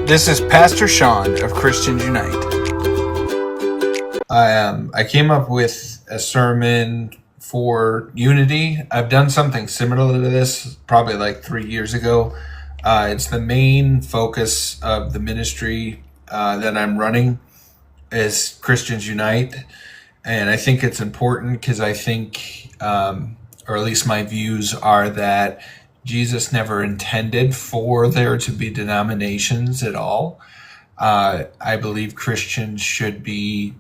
This is Pastor Sean of Christians Unite. I came up with a sermon for unity. I've done something similar to this probably like 3 years ago. It's the main focus of the ministry that I'm running is Christians Unite. And I think it's important because I think, or at least my views are that Jesus never intended for there to be denominations at all. I believe Christians should be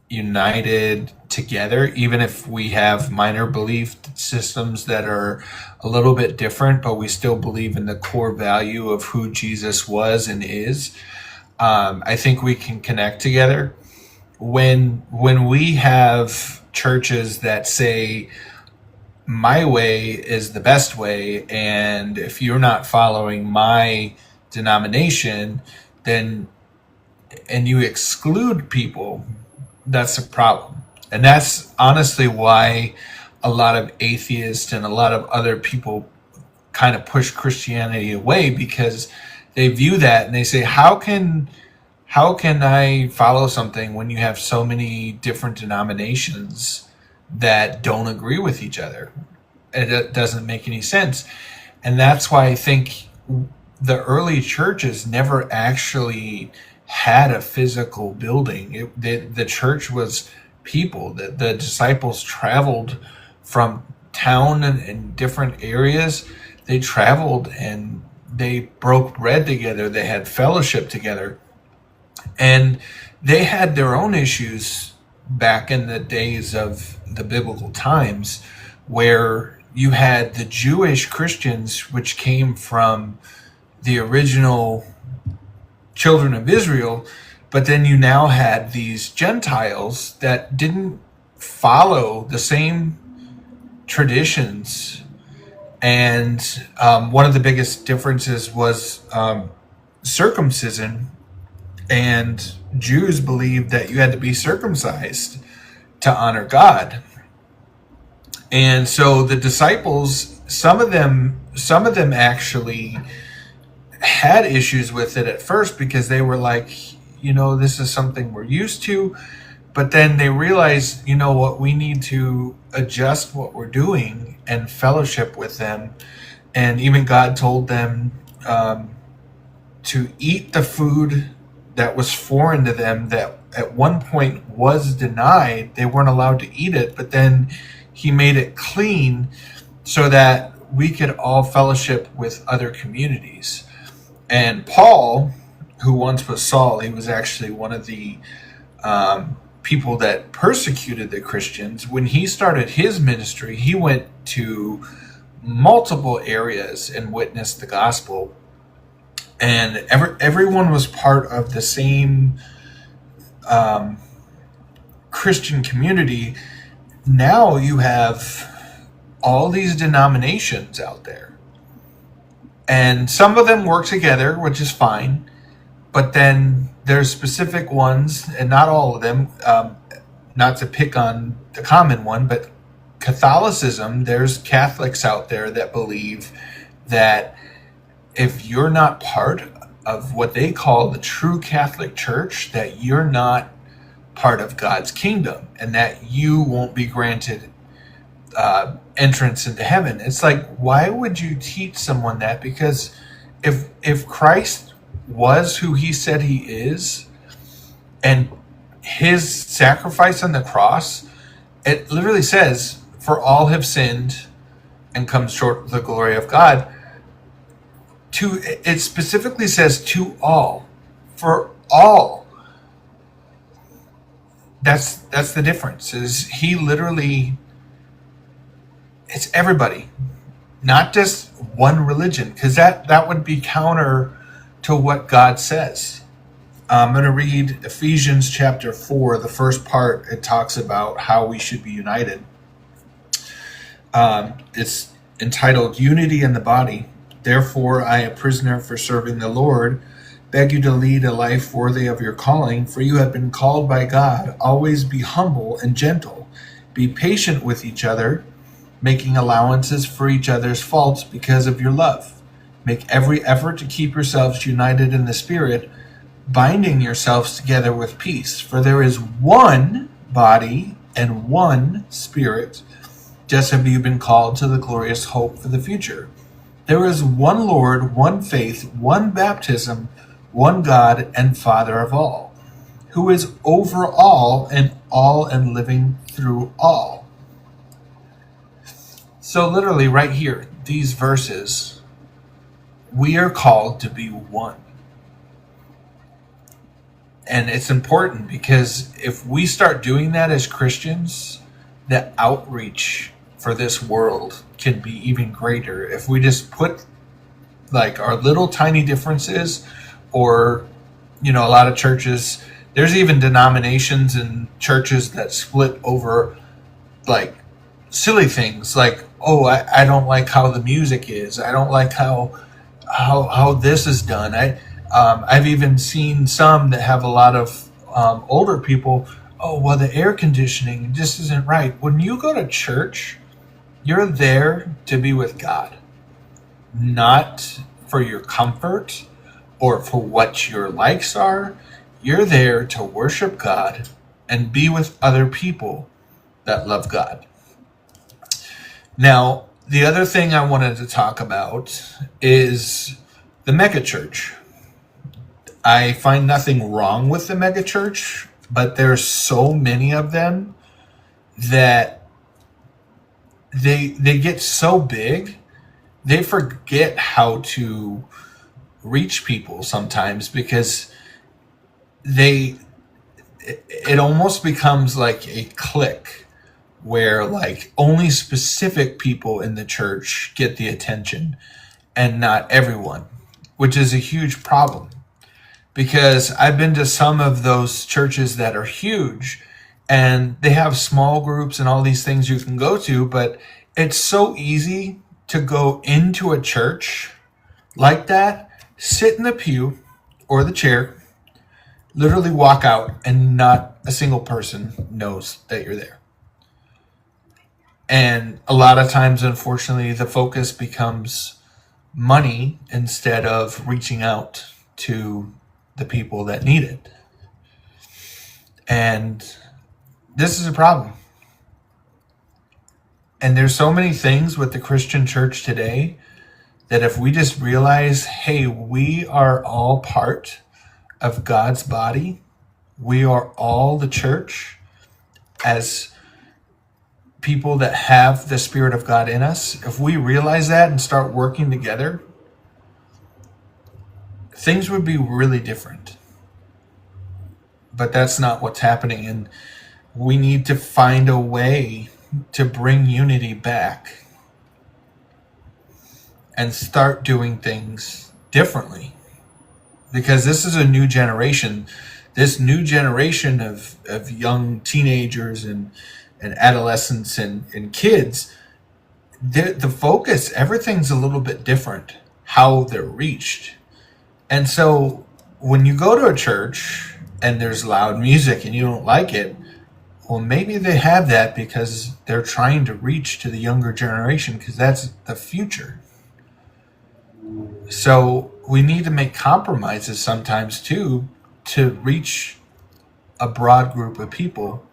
united together, even if we have minor belief systems that are a little bit different, but we still believe in the core value of who Jesus was and is. I think we can connect together. When we have churches that say, my way is the best way, and if you're not following my denomination, then, and you exclude people, that's a problem. And that's honestly why a lot of atheists and a lot of other people kind of push Christianity away, because they view that and they say, how can I follow something when you have so many different denominations that don't agree with each other? It doesn't make any sense. And that's why I think the early churches never actually had a physical building. The church was people. The disciples traveled from town and different areas. They traveled and they broke bread together. They had fellowship together. And they had their own issues back in the days of the biblical times, where you had the Jewish Christians, which came from the original children of Israel, but then you now had these Gentiles that didn't follow the same traditions. And one of the biggest differences was circumcision. And Jews believed that you had to be circumcised to honor God. And so the disciples, some of them actually had issues with it at first, because they were like, this is something we're used to. But then they realized, what, we need to adjust what we're doing and fellowship with them. And even God told them to eat the food that was foreign to them, that at one point was denied. They weren't allowed to eat it, but then he made it clean so that we could all fellowship with other communities. And Paul, who once was Saul, he was actually one of the people that persecuted the Christians. When he started his ministry, he went to multiple areas and witnessed the gospel. And everyone was part of the same Christian community. Now you have all these denominations out there. And some of them work together, which is fine. But then there's specific ones, and not all of them, not to pick on the common one, but Catholicism, there's Catholics out there that believe that if you're not part of what they call the true Catholic Church, that you're not part of God's kingdom, and that you won't be granted entrance into heaven. It's like, why would you teach someone that? Because if Christ was who he said he is, and his sacrifice on the cross, it literally says, for all have sinned and come short of the glory of God. It specifically says to all, for all. That's the difference. Is he literally, it's everybody, not just one religion, because that would be counter to what God says. I'm going to read Ephesians chapter 4, the first part. It talks about how we should be united. It's entitled Unity in the Body. Therefore, I, a prisoner for serving the Lord, beg you to lead a life worthy of your calling, for you have been called by God. Always be humble and gentle. Be patient with each other, making allowances for each other's faults because of your love. Make every effort to keep yourselves united in the Spirit, binding yourselves together with peace. For there is one body and one Spirit, just as you've been called to the glorious hope for the future. There is one Lord, one faith, one baptism, one God and Father of all, who is over all and living through all. So literally right here, these verses, we are called to be one. And it's important because if we start doing that as Christians, the outreach for this world can be even greater. If we just put like our little tiny differences, or, a lot of churches, there's even denominations and churches that split over like silly things like, oh, I don't like how the music is. I don't like how this is done. I've even seen some that have a lot of older people. Oh, well, the air conditioning just isn't right. When you go to church, you're there to be with God, not for your comfort or for what your likes are. You're there to worship God and be with other people that love God. Now, the other thing I wanted to talk about is the megachurch. I find nothing wrong with the megachurch, but there's so many of them that they get so big, they forget how to reach people sometimes, because it almost becomes like a clique where like only specific people in the church get the attention and not everyone, which is a huge problem. Because I've been to some of those churches that are huge and they have small groups and all these things you can go to, but it's so easy to go into a church like that, sit in the pew or the chair, literally walk out, and not a single person knows that you're there. And a lot of times, unfortunately, the focus becomes money instead of reaching out to the people that need it. And this is a problem. And there's so many things with the Christian church today that if we just realize, hey, we are all part of God's body, we are all the church as people that have the Spirit of God in us. If we realize that and start working together, things would be really different. But that's not what's happening. And we need to find a way to bring unity back and start doing things differently. Because this is a new generation. This new generation of young teenagers and adolescents and kids, the focus, everything's a little bit different, how they're reached. And so when you go to a church and there's loud music and you don't like it, well, maybe they have that because they're trying to reach to the younger generation, because that's the future. So we need to make compromises sometimes too, to reach a broad group of people.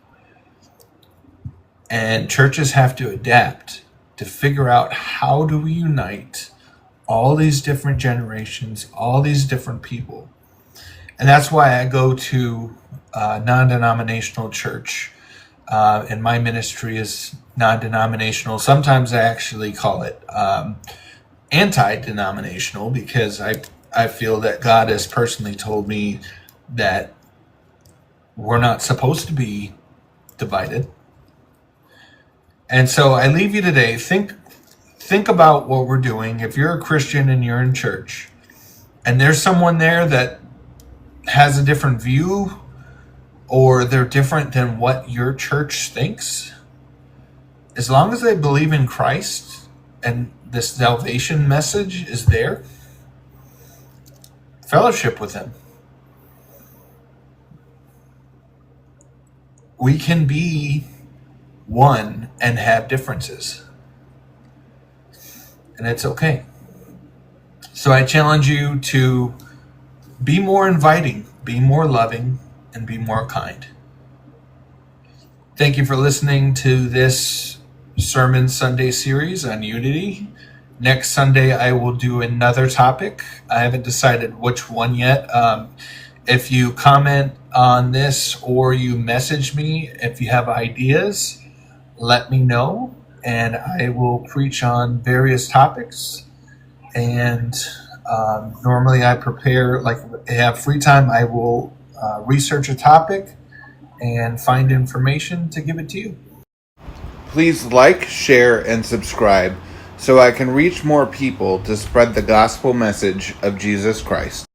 And churches have to adapt to figure out, how do we unite all these different generations, all these different people. And that's why I go to a non-denominational church. And my ministry is non-denominational. Sometimes I actually call it anti-denominational, because I feel that God has personally told me that we're not supposed to be divided. And so I leave you today. Think about what we're doing. If you're a Christian and you're in church and there's someone there that has a different view, or they're different than what your church thinks, as long as they believe in Christ and the salvation message is there, fellowship with them. We can be one and have differences, and it's okay. So I challenge you to be more inviting, be more loving, and be more kind. Thank you for listening to this Sermon Sunday series on unity. Next Sunday, I will do another topic. I haven't decided which one yet. If you comment on this or you message me, if you have ideas, let me know, and I will preach on various topics. And normally I prepare, like I have free time, I will research a topic and find information to give it to you. Please like, share, and subscribe so I can reach more people to spread the gospel message of Jesus Christ.